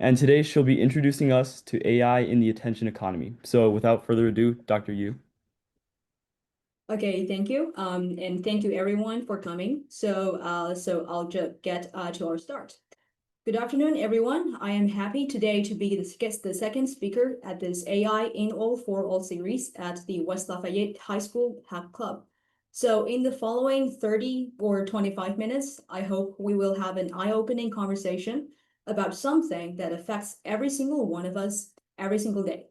and today she'll be introducing us to AI in the attention economy. So without further ado, Dr. Yu. Okay, thank you. And thank you everyone for coming. So I'll just get to our start. Good afternoon, everyone. I am happy today to be the second speaker at this AI in All for All series at the West Lafayette High School Hack Club. So in the following 30 or 25 minutes, I hope we will have an eye-opening conversation about something that affects every single one of us every single day.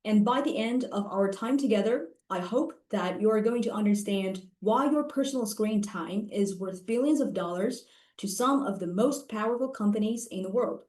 And by the end of our time together, I hope that you are going to understand why your personal screen time is worth billions of dollars to some of the most powerful companies in the world.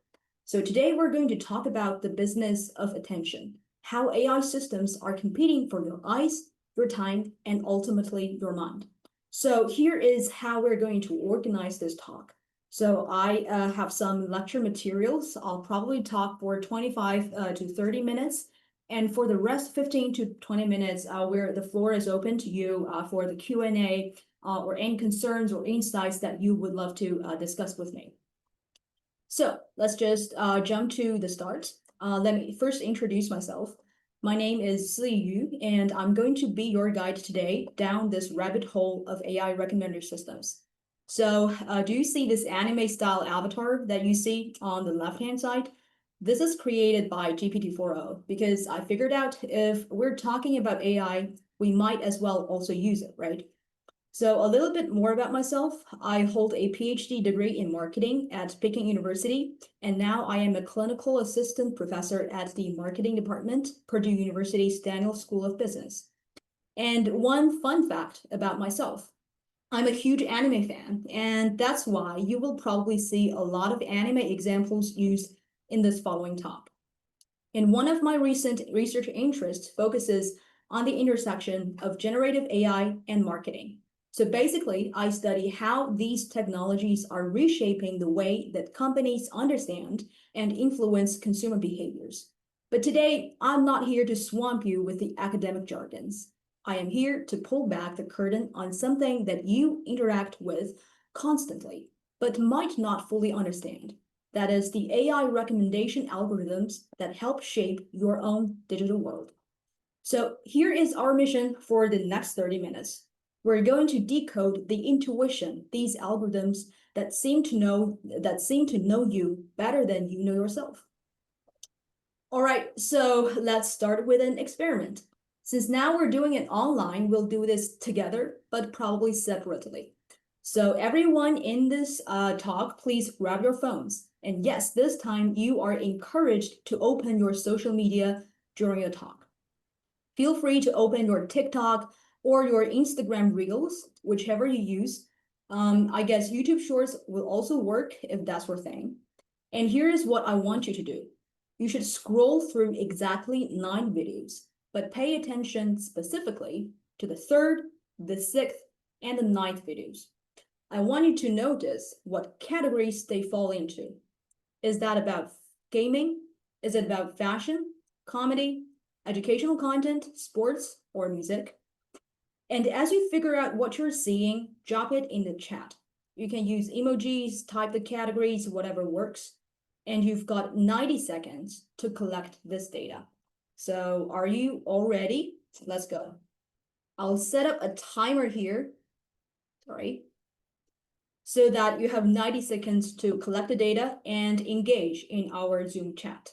So today we're going to talk about the business of attention, how AI systems are competing for your eyes, your time, and ultimately your mind. So here is how we're going to organize this talk. So I have some lecture materials. I'll probably talk for 25 to 30 minutes. And for the rest, 15 to 20 minutes, where the floor is open to you for the Q&A or any concerns or insights that you would love to discuss with me. So let's just jump to the start. Let me first introduce myself. My name is Siyi Yu, and I'm going to be your guide today down this rabbit hole of AI recommender systems. So do you see this anime style avatar that you see on the left-hand side? This is created by GPT-4o because I figured out if we're talking about AI, we might as well also use it, right? So a little bit more about myself. I hold a PhD degree in marketing at Peking University, and now I am a clinical assistant professor at the marketing department, Purdue University's Daniel School of Business. And one fun fact about myself, I'm a huge anime fan, and that's why you will probably see a lot of anime examples used in this following talk. And one of my recent research interests focuses on the intersection of generative AI and marketing. So basically, I study how these technologies are reshaping the way that companies understand and influence consumer behaviors. But today, I'm not here to swamp you with the academic jargons. I am here to pull back the curtain on something that you interact with constantly, but might not fully understand. That is the AI recommendation algorithms that help shape your own digital world. So here is our mission for the next 30 minutes. We're going to decode the intuition, these algorithms that seem to know you better than you know yourself. All right, so let's start with an experiment. Since now we're doing it online, we'll do this together, but probably separately. So everyone in this talk, please grab your phones. And yes, this time you are encouraged to open your social media during the talk. Feel free to open your TikTok or your Instagram Reels, whichever you use. I guess YouTube Shorts will also work if that's your thing. And here is what I want you to do. You should scroll through exactly 9 videos, but pay attention specifically to the third, the sixth, and the ninth videos. I want you to notice what categories they fall into. Is that about gaming? Is it about fashion, comedy, educational content, sports, or music? And as you figure out what you're seeing, drop it in the chat. You can use emojis, type the categories, whatever works. And you've got 90 seconds to collect this data. So are you all ready? Let's go. I'll set up a timer here. Sorry. So that you have 90 seconds to collect the data and engage in our Zoom chat.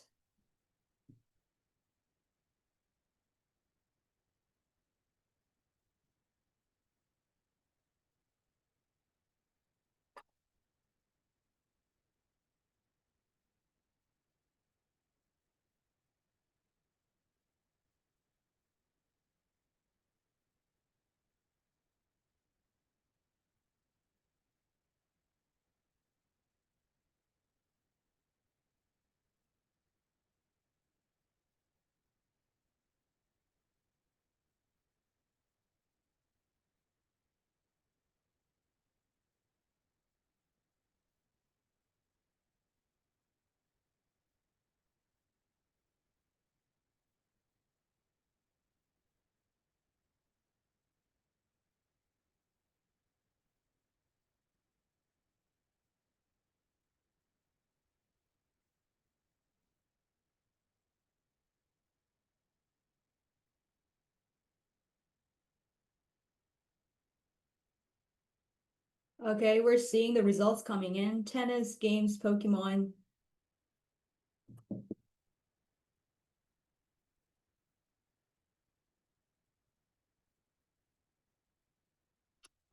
Okay, we're seeing the results coming in. Tennis, games, Pokemon.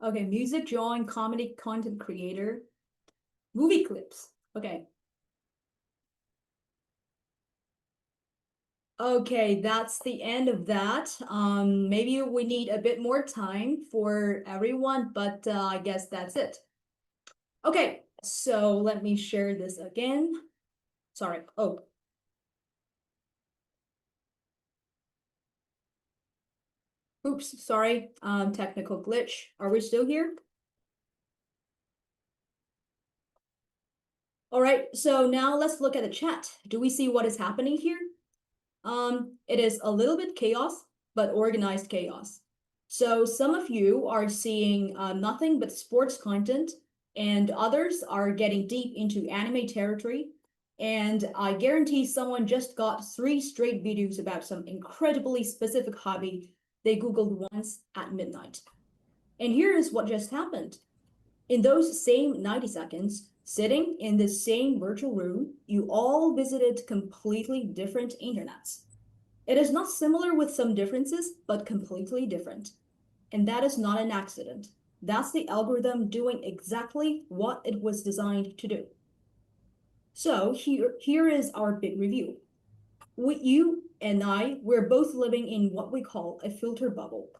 Okay, music, drawing, comedy, content creator, movie clips. Okay. Okay, that's the end of that. Maybe we need a bit more time for everyone, but I guess that's it. Okay, so let me share this again. Sorry. Oh, oops, sorry. Technical glitch. Are we still here? All right, so now let's look at the chat. Do we see what is happening here? It is a little bit chaos, but organized chaos. So some of you are seeing nothing but sports content, and others are getting deep into anime territory. And I guarantee someone just got 3 straight videos about some incredibly specific hobby they Googled once at midnight. And here is what just happened. In those same 90 seconds, sitting in the same virtual room, you all visited completely different internets. It is not similar with some differences, but completely different. And that is not an accident. That's the algorithm doing exactly what it was designed to do. So here is our big review. You and we're both living in what we call a filter bubble.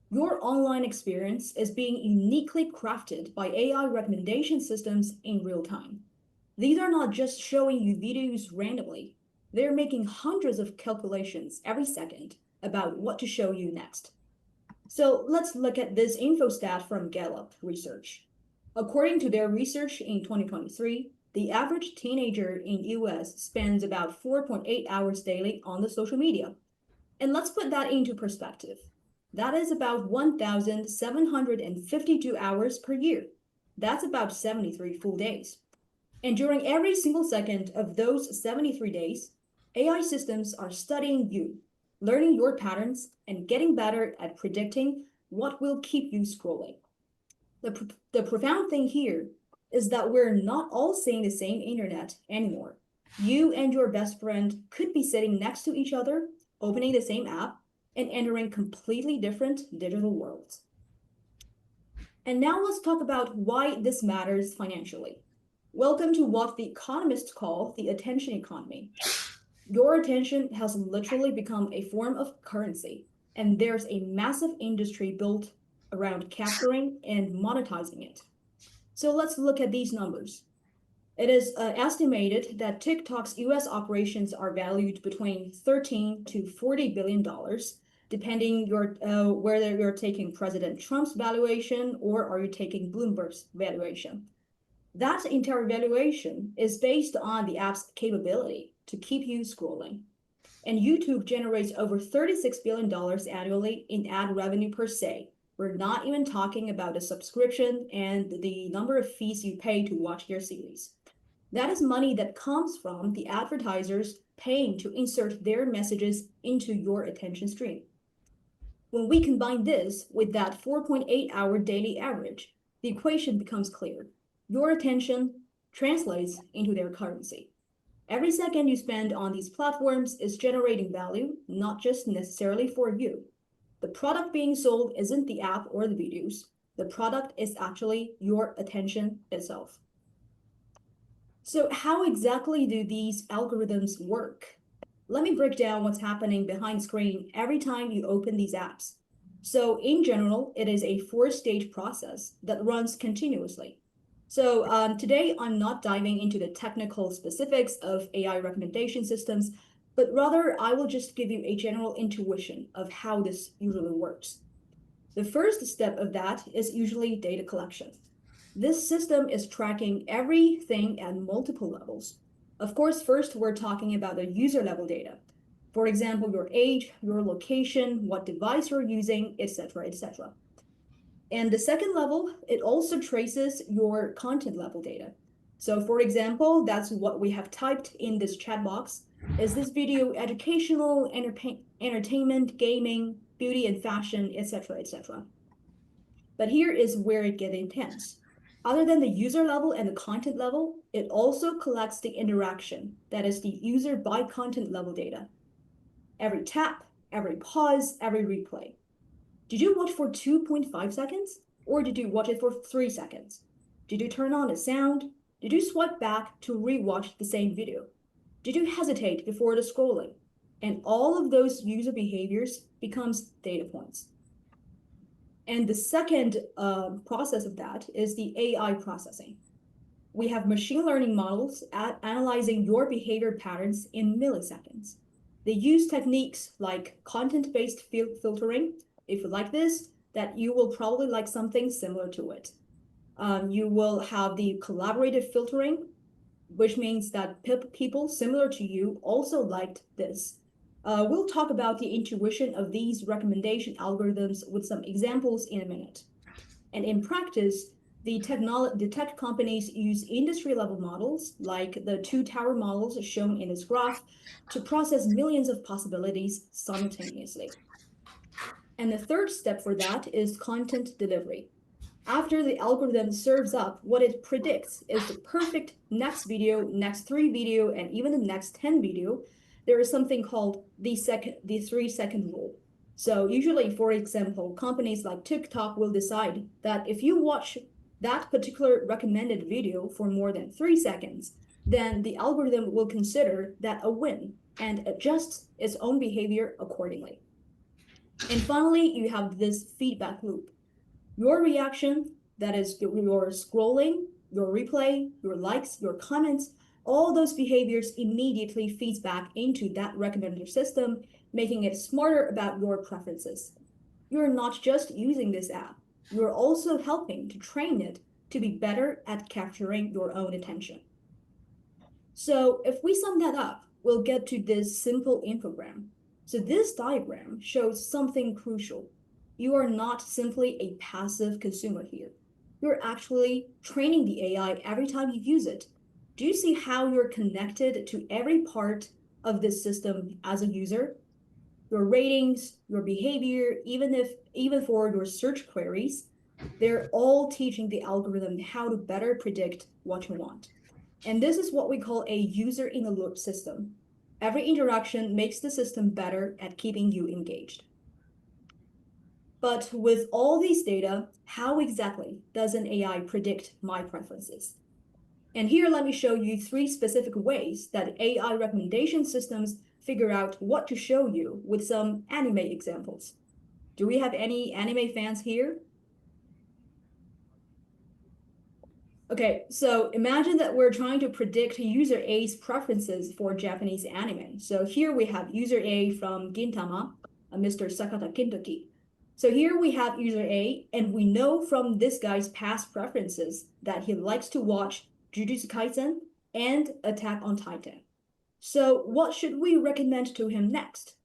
Your online experience is being uniquely crafted by AI recommendation systems in real time. These are not just showing you videos randomly. They're making hundreds of calculations every second about what to show you next. So let's look at this infostat from Gallup research. According to their research in 2023, the average teenager in US spends about 4.8 hours daily on the social media. And let's put that into perspective. That is about 1,752 hours per year. That's about 73 full days. And during every single second of those 73 days, AI systems are studying you, learning your patterns, and getting better at predicting what will keep you scrolling. The profound thing here is that we're not all seeing the same internet anymore. You and your best friend could be sitting next to each other, opening the same app, and entering completely different digital worlds. And now let's talk about why this matters financially. Welcome to what the economists call the attention economy. Your attention has literally become a form of currency, and there's a massive industry built around capturing and monetizing it. So let's look at these numbers. It is estimated that TikTok's US operations are valued between $13 to $40 billion, depending whether you're taking President Trump's valuation or are you taking Bloomberg's valuation. That entire valuation is based on the app's capability to keep you scrolling. And YouTube generates over $36 billion annually in ad revenue per se. We're not even talking about the subscription and the number of fees you pay to watch your series. That is money that comes from the advertisers paying to insert their messages into your attention stream. When we combine this with that 4.8-hour daily average, the equation becomes clear. Your attention translates into their currency. Every second you spend on these platforms is generating value, not just necessarily for you. The product being sold isn't the app or the videos. The product is actually your attention itself. So how exactly do these algorithms work? Let me break down what's happening behind screen every time you open these apps. So in general, it is a 4-stage process that runs continuously. So today, I'm not diving into the technical specifics of AI recommendation systems, but rather I will just give you a general intuition of how this usually works. The first step of that is usually data collection. This system is tracking everything at multiple levels. Of course, first we're talking about the user level data. For example, your age, your location, what device you're using, etc., etc. And the second level, it also traces your content level data. So for example, that's what we have typed in this chat box. Is this video educational, entertainment, gaming, beauty and fashion, etc., etc.? But here is where it gets intense. Other than the user level and the content level, it also collects the interaction, that is the user by content level data. Every tap, every pause, every replay. Did you watch for 2.5 seconds? Or did you watch it for 3 seconds? Did you turn on the sound? Did you swipe back to rewatch the same video? Did you hesitate before the scrolling? And all of those user behaviors becomes data points. And the second process of that is the AI processing. We have machine learning models at analyzing your behavior patterns in milliseconds. They use techniques like content-based filtering. If you like this, that you will probably like something similar to it. You will have the collaborative filtering, which means that people similar to you also liked this. We'll talk about the intuition of these recommendation algorithms with some examples in a minute. And in practice, the tech companies use industry-level models, like the two tower models shown in this graph, to process millions of possibilities simultaneously. And the third step for that is content delivery. After the algorithm serves up, what it predicts is the perfect next video, next 3 video, and even the next 10 video. There is something called the 3-second rule. So usually, for example, companies like TikTok will decide that if you watch that particular recommended video for more than 3 seconds, then the algorithm will consider that a win and adjusts its own behavior accordingly. And finally, you have this feedback loop. Your reaction, that is your scrolling, your replay, your likes, your comments, all those behaviors immediately feeds back into that recommender system, making it smarter about your preferences. You're not just using this app, you're also helping to train it to be better at capturing your own attention. So if we sum that up, we'll get to this simple infogram. So this diagram shows something crucial. You are not simply a passive consumer here. You're actually training the AI every time you use it. Do you see how you're connected to every part of this system as a user? Your ratings, your behavior, even for your search queries, they're all teaching the algorithm how to better predict what you want. And this is what we call a user in the loop system. Every interaction makes the system better at keeping you engaged. But with all these data, how exactly does an AI predict my preferences? And here, let me show you 3 specific ways that AI recommendation systems figure out what to show you with some anime examples. Do we have any anime fans here? Okay, so imagine that we're trying to predict user A's preferences for Japanese anime. So here we have user A from Gintama, Mr. Sakata Kintoki. So here we have user A, and we know from this guy's past preferences that he likes to watch Jujutsu Kaisen and Attack on Titan. So what should we recommend to him next?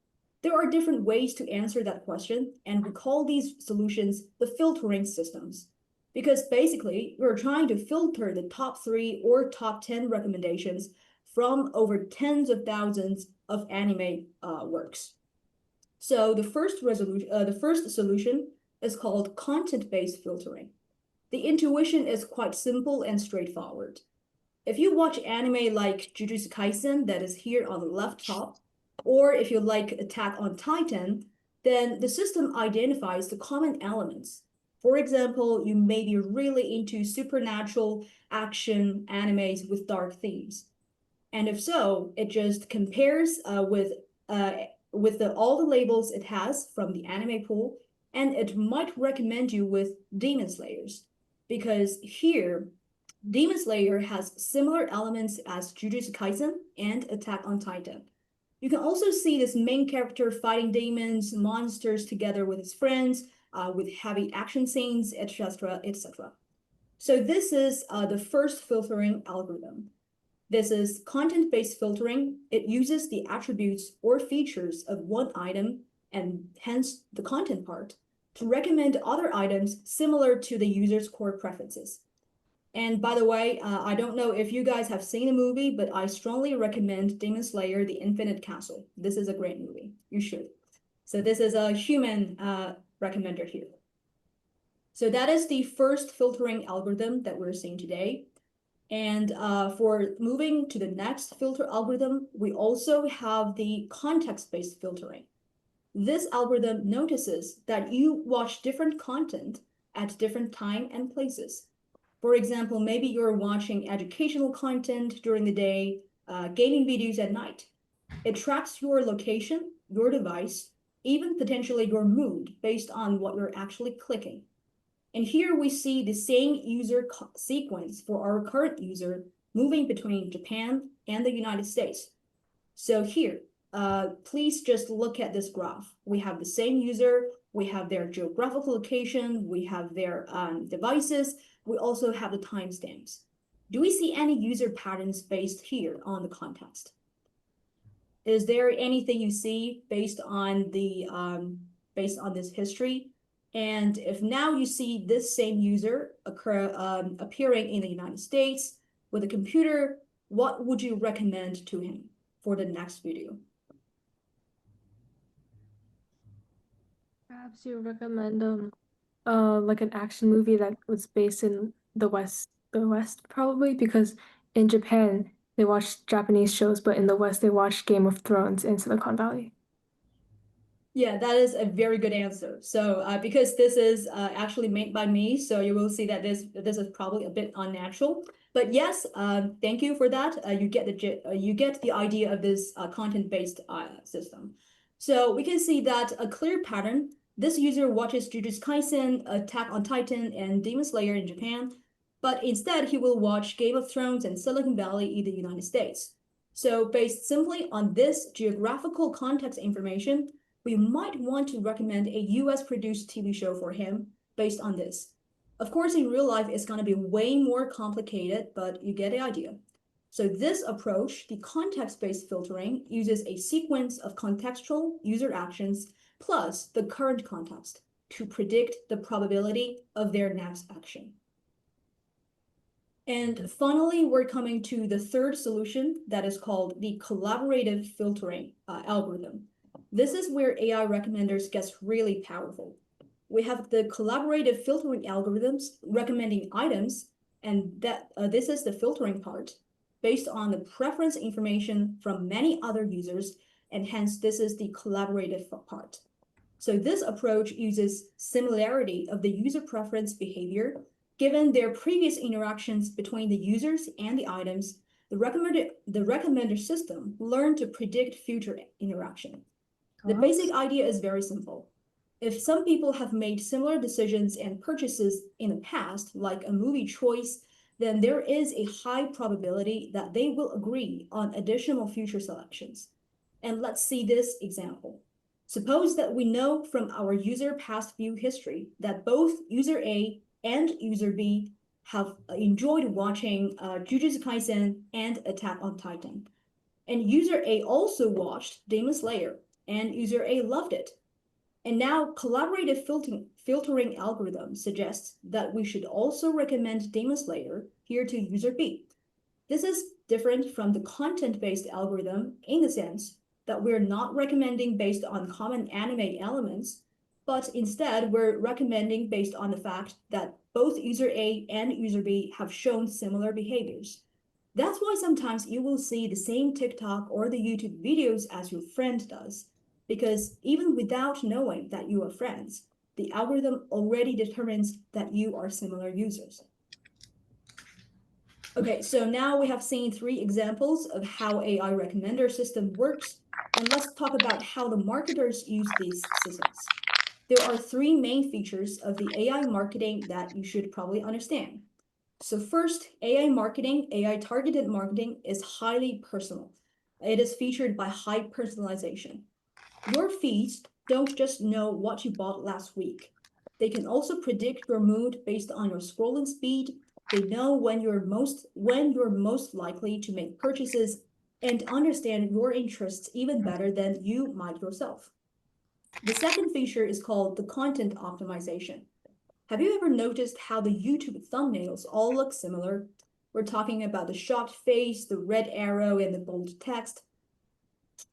There are different ways to answer that question, and we call these solutions the filtering systems. Because basically, we're trying to filter the top 3 or top 10 recommendations from over tens of thousands of anime works. So the first solution is called content-based filtering. The intuition is quite simple and straightforward. If you watch anime like Jujutsu Kaisen, that is here on the left top, or if you like Attack on Titan, then the system identifies the common elements. For example, you may be really into supernatural action animes with dark themes. And if so, it just compares with all the labels it has from the anime pool, and it might recommend you with Demon Slayers, because here Demon Slayer has similar elements as Jujutsu Kaisen and Attack on Titan. You can also see this main character fighting demons, monsters together with his friends, with heavy action scenes, etc., etc. So this is the first filtering algorithm. This is content-based filtering. It uses the attributes or features of one item, and hence the content part, to recommend other items similar to the user's core preferences. And by the way, I don't know if you guys have seen the movie, but I strongly recommend Demon Slayer: The Infinite Castle. This is a great movie. You should. So this is a human recommender here. So that is the first filtering algorithm that we're seeing today. And for moving to the next filter algorithm, we also have the context-based filtering. This algorithm notices that you watch different content at different time and places. For example, maybe you're watching educational content during the day, gaming videos at night. It tracks your location, your device, even potentially your mood based on what you're actually clicking. And here we see the same user sequence for our current user moving between Japan and the United States. So here, please just look at this graph. We have the same user, we have their geographical location, we have their devices, we also have the timestamps. Do we see any user patterns based here on the context? Is there anything you see based on this history? And if now you see this same user appearing in the United States with a computer, what would you recommend to him for the next video? Perhaps you recommend like an action movie that was based in the West probably because in Japan they watch Japanese shows, but in the West they watch Game of Thrones in Silicon Valley. Yeah, that is a very good answer. So because this is actually made by me, so you will see that this is probably a bit unnatural. But yes, thank you for that. You get the idea of this content-based system. So we can see that a clear pattern. This user watches Jujutsu Kaisen, Attack on Titan, and Demon Slayer in Japan, but instead he will watch Game of Thrones and Silicon Valley in the United States. So based simply on this geographical context information, we might want to recommend a US produced TV show for him based on this. Of course, in real life, it's going to be way more complicated, but you get the idea. So this approach, the context-based filtering, uses a sequence of contextual user actions plus the current context to predict the probability of their next action. And finally, we're coming to the third solution that is called the collaborative filtering algorithm. This is where AI recommenders gets really powerful. We have the collaborative filtering algorithms recommending items, and this is the filtering part, based on the preference information from many other users, and hence this is the collaborative part. So this approach uses similarity of the user preference behavior given their previous interactions between the users and the items. The recommender system learned to predict future interaction. The basic idea is very simple. If some people have made similar decisions and purchases in the past, like a movie choice, then there is a high probability that they will agree on additional future selections. And let's see this example. Suppose that we know from our user past view history that both user A and user B have enjoyed watching Jujutsu Kaisen and Attack on Titan. And user A also watched Demon Slayer, and user A loved it. And now collaborative filtering algorithm suggests that we should also recommend Demon Slayer here to user B. This is different from the content-based algorithm in the sense that we're not recommending based on common anime elements, but instead we're recommending based on the fact that both user A and user B have shown similar behaviors. That's why sometimes you will see the same TikTok or the YouTube videos as your friend does, because even without knowing that you are friends, the algorithm already determines that you are similar users. Okay, so now we have seen 3 examples of how AI recommender system works, and let's talk about how the marketers use these systems. There are 3 main features of the AI marketing that you should probably understand. So first, AI marketing, AI targeted marketing is highly personal. It is featured by high personalization. Your feeds don't just know what you bought last week. They can also predict your mood based on your scrolling speed. They know when you're most likely to make purchases and understand your interests even better than you might yourself. The second feature is called the content optimization. Have you ever noticed how the YouTube thumbnails all look similar? We're talking about the shocked face, the red arrow, and the bold text.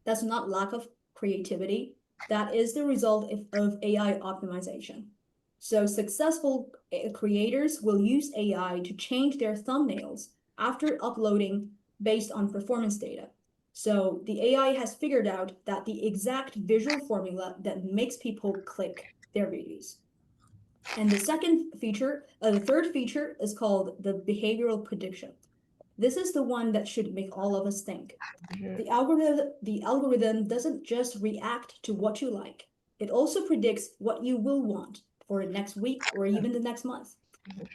That's not lack of creativity. That is the result of AI optimization. So successful creators will use AI to change their thumbnails after uploading based on performance data. So the AI has figured out that the exact visual formula that makes people click their videos. And the third feature is called the behavioral prediction. This is the one that should make all of us think. The algorithm doesn't just react to what you like. It also predicts what you will want for next week or even the next month.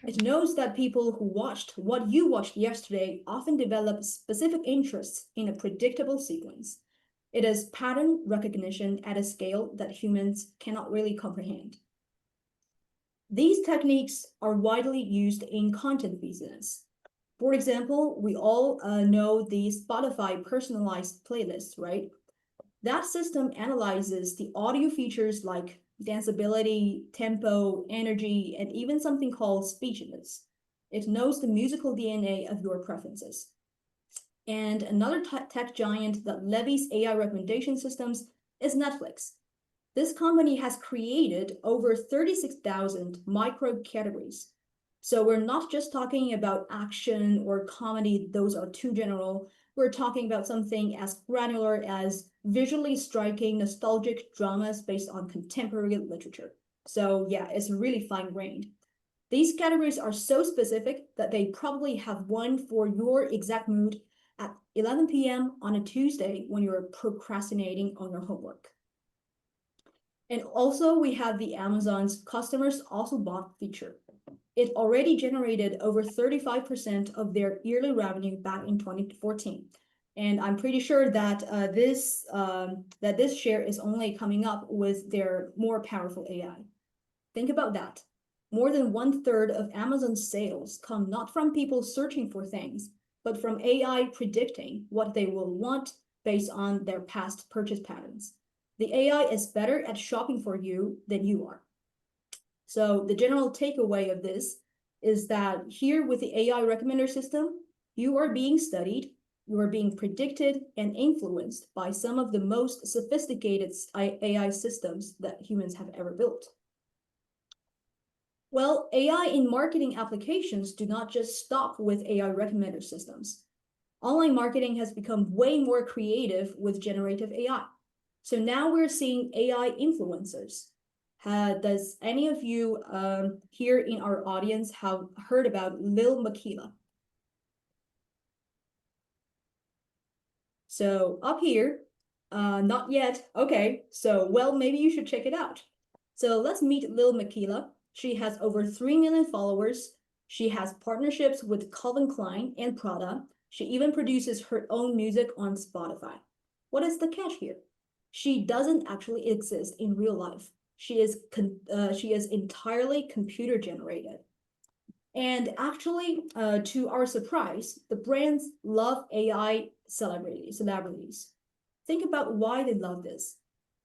It knows that people who watched what you watched yesterday often develop specific interests in a predictable sequence. It is pattern recognition at a scale that humans cannot really comprehend. These techniques are widely used in content business. For example, we all know the Spotify personalized playlist, right? That system analyzes the audio features like danceability, tempo, energy, and even something called speechiness. It knows the musical DNA of your preferences. And another tech giant that levies AI recommendation systems is Netflix. This company has created over 36,000 micro categories. So we're not just talking about action or comedy, those are too general. We're talking about something as granular as visually striking, nostalgic dramas based on contemporary literature. So yeah, it's really fine-grained. These categories are so specific that they probably have one for your exact mood at 11 p.m. on a Tuesday when you're procrastinating on your homework. And also we have the Amazon's customers also bought feature. It already generated over 35% of their yearly revenue back in 2014. And I'm pretty sure that this share is only coming up with their more powerful AI. Think about that. More than 1/3 of Amazon's sales come not from people searching for things, but from AI predicting what they will want based on their past purchase patterns. The AI is better at shopping for you than you are. So the general takeaway of this is that here with the AI recommender system, you are being studied, you are being predicted and influenced by some of the most sophisticated AI systems that humans have ever built. Well, AI in marketing applications do not just stop with AI recommender systems. Online marketing has become way more creative with generative AI. So now we're seeing AI influencers. Does any of you here in our audience have heard about Lil Makila? So up here, not yet. Okay, so well, maybe you should check it out. So let's meet Lil Makila. She has over 3 million followers. She has partnerships with Calvin Klein and Prada. She even produces her own music on Spotify. What is the catch here? She doesn't actually exist in real life. She is entirely computer generated. And actually, to our surprise, the brands love AI celebrities. Think about why they love this.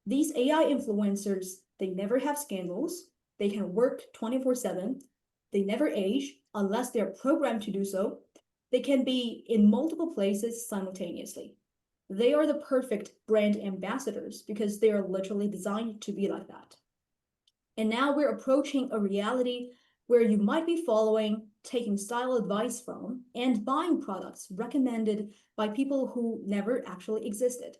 These AI influencers, they never have scandals. They can work 24/7. They never age unless they're programmed to do so. They can be in multiple places simultaneously. They are the perfect brand ambassadors because they are literally designed to be like that. And now we're approaching a reality where you might be following, taking style advice from, and buying products recommended by people who never actually existed.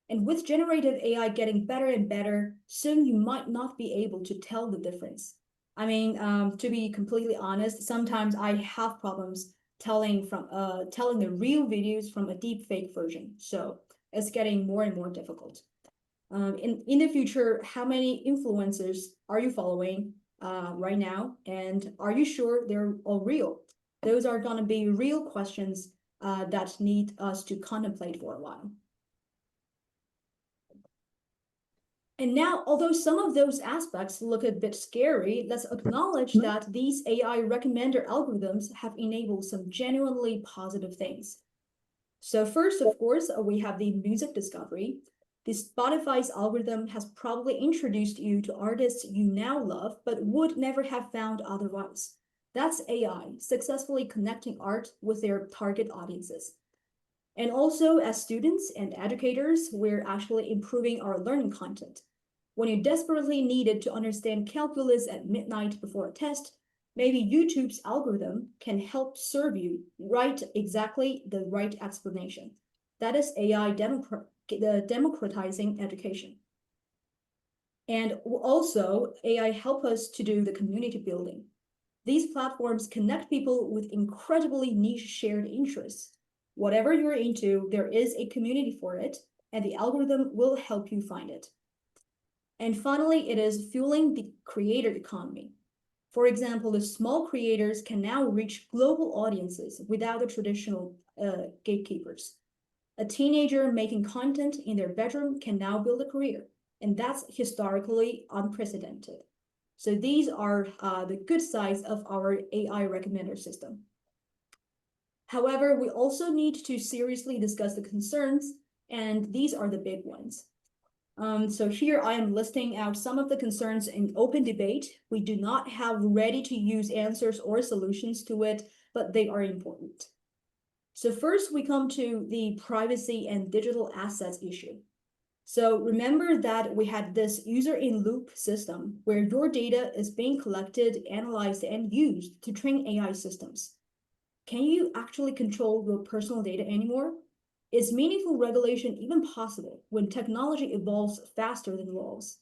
And with generative AI getting better and better, soon you might not be able to tell the difference. I mean, to be completely honest, sometimes I have problems telling the real videos from a deep fake version. So it's getting more and more difficult. In the future, how many influencers are you following right now? And are you sure they're all real? Those are going to be real questions that need us to contemplate for a while. And now, although some of those aspects look a bit scary, let's acknowledge that these AI recommender algorithms have enabled some genuinely positive things. So first, of course, we have the music discovery. The Spotify's algorithm has probably introduced you to artists you now love, but would never have found otherwise. That's AI successfully connecting art with their target audiences. And also, as students and educators, we're actually improving our learning content. When you desperately needed to understand calculus at midnight before a test, maybe YouTube's algorithm can help serve you exactly the right explanation. That is AI democratizing education. And also, AI help us to do the community building. These platforms connect people with incredibly niche shared interests. Whatever you're into, there is a community for it, and the algorithm will help you find it. And finally, it is fueling the creator economy. For example, the small creators can now reach global audiences without the traditional gatekeepers. A teenager making content in their bedroom can now build a career, and that's historically unprecedented. So these are the good sides of our AI recommender system. However, we also need to seriously discuss the concerns, and these are the big ones. So here I am listing out some of the concerns in open debate. We do not have ready-to-use answers or solutions to it, but they are important. So first, we come to the privacy and digital assets issue. So remember that we had this user-in-loop system where your data is being collected, analyzed, and used to train AI systems. Can you actually control your personal data anymore? Is meaningful regulation even possible when technology evolves faster than laws?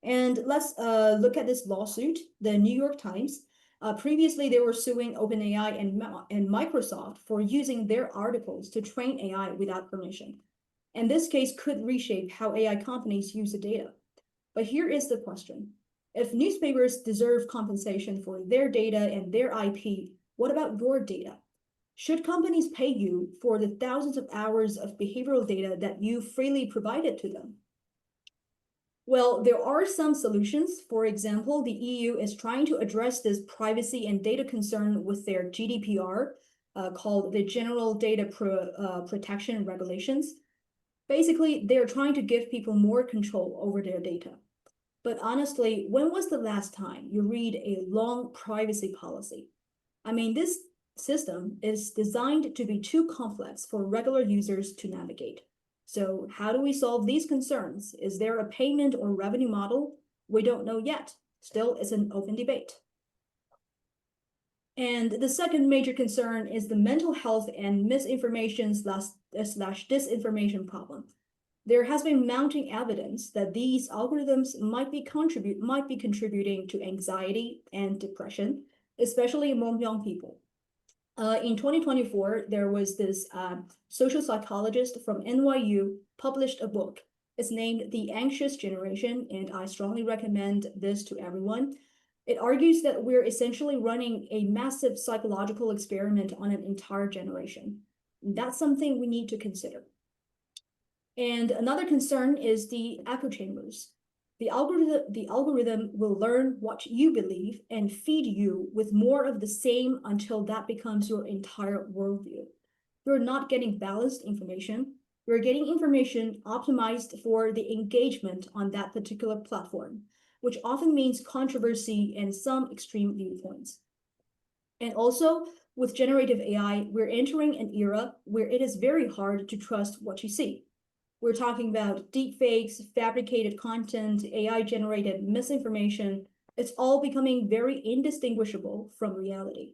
And let's look at this lawsuit. The New York Times, previously they were suing OpenAI and Microsoft for using their articles to train AI without permission. And this case could reshape how AI companies use the data. But here is the question. If newspapers deserve compensation for their data and their IP, what about your data? Should companies pay you for the thousands of hours of behavioral data that you freely provided to them? Well, there are some solutions. For example, the EU is trying to address this privacy and data concern with their GDPR, called the General Data Protection Regulations. Basically, they're trying to give people more control over their data. But honestly, when was the last time you read a long privacy policy? I mean, this system is designed to be too complex for regular users to navigate. So how do we solve these concerns? Is there a payment or revenue model? We don't know yet. Still, it's an open debate. And the second major concern is the mental health and misinformation slash disinformation problem. There has been mounting evidence that these algorithms might be contributing to anxiety and depression, especially among young people. In 2024, there was this social psychologist from NYU published a book. It's named The Anxious Generation, and I strongly recommend this to everyone. It argues that we're essentially running a massive psychological experiment on an entire generation. That's something we need to consider. And another concern is the echo chambers. The algorithm will learn what you believe and feed you with more of the same until that becomes your entire worldview. You're not getting balanced information. You're getting information optimized for the engagement on that particular platform, which often means controversy and some extreme viewpoints. And also, with generative AI, we're entering an era where it is very hard to trust what you see. We're talking about deepfakes, fabricated content, AI-generated misinformation. It's all becoming very indistinguishable from reality.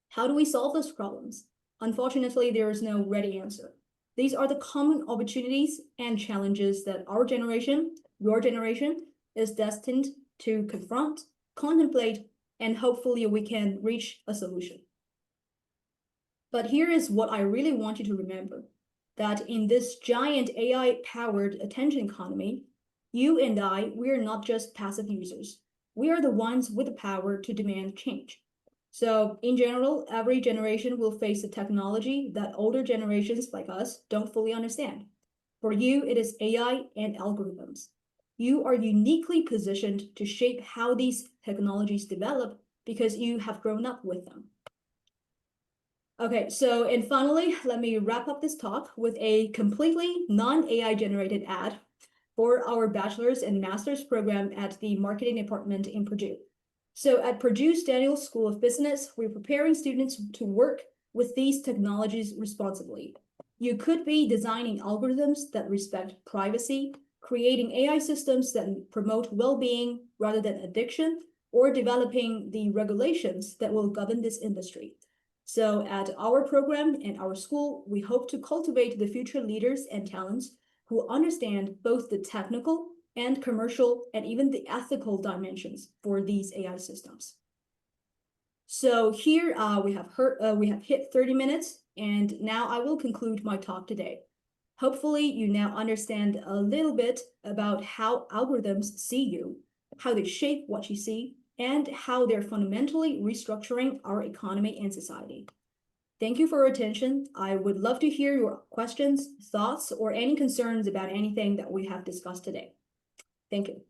How do we solve those problems? Unfortunately, there is no ready answer. These are the common opportunities and challenges that our generation, your generation, is destined to confront, contemplate, and hopefully we can reach a solution. But here is what I really want you to remember. That in this giant AI-powered attention economy, you and I, we're not just passive users. We are the ones with the power to demand change. So in general, every generation will face a technology that older generations like us don't fully understand. For you, it is AI and algorithms. You are uniquely positioned to shape how these technologies develop because you have grown up with them. Okay, so and finally, let me wrap up this talk with a completely non-AI generated ad for our bachelor's and master's program at the marketing department in Purdue. So at Purdue's Daniel School of Business, we're preparing students to work with these technologies responsibly. You could be designing algorithms that respect privacy, creating AI systems that promote well-being rather than addiction, or developing the regulations that will govern this industry. So at our program and our school, we hope to cultivate the future leaders and talents who understand both the technical and commercial and even the ethical dimensions for these AI systems. So here we have hit 30 minutes, and now I will conclude my talk today. Hopefully you now understand a little bit about how algorithms see you, how they shape what you see, and how they're fundamentally restructuring our economy and society. Thank you for your attention. I would love to hear your questions, thoughts, or any concerns about anything that we have discussed today. Thank you.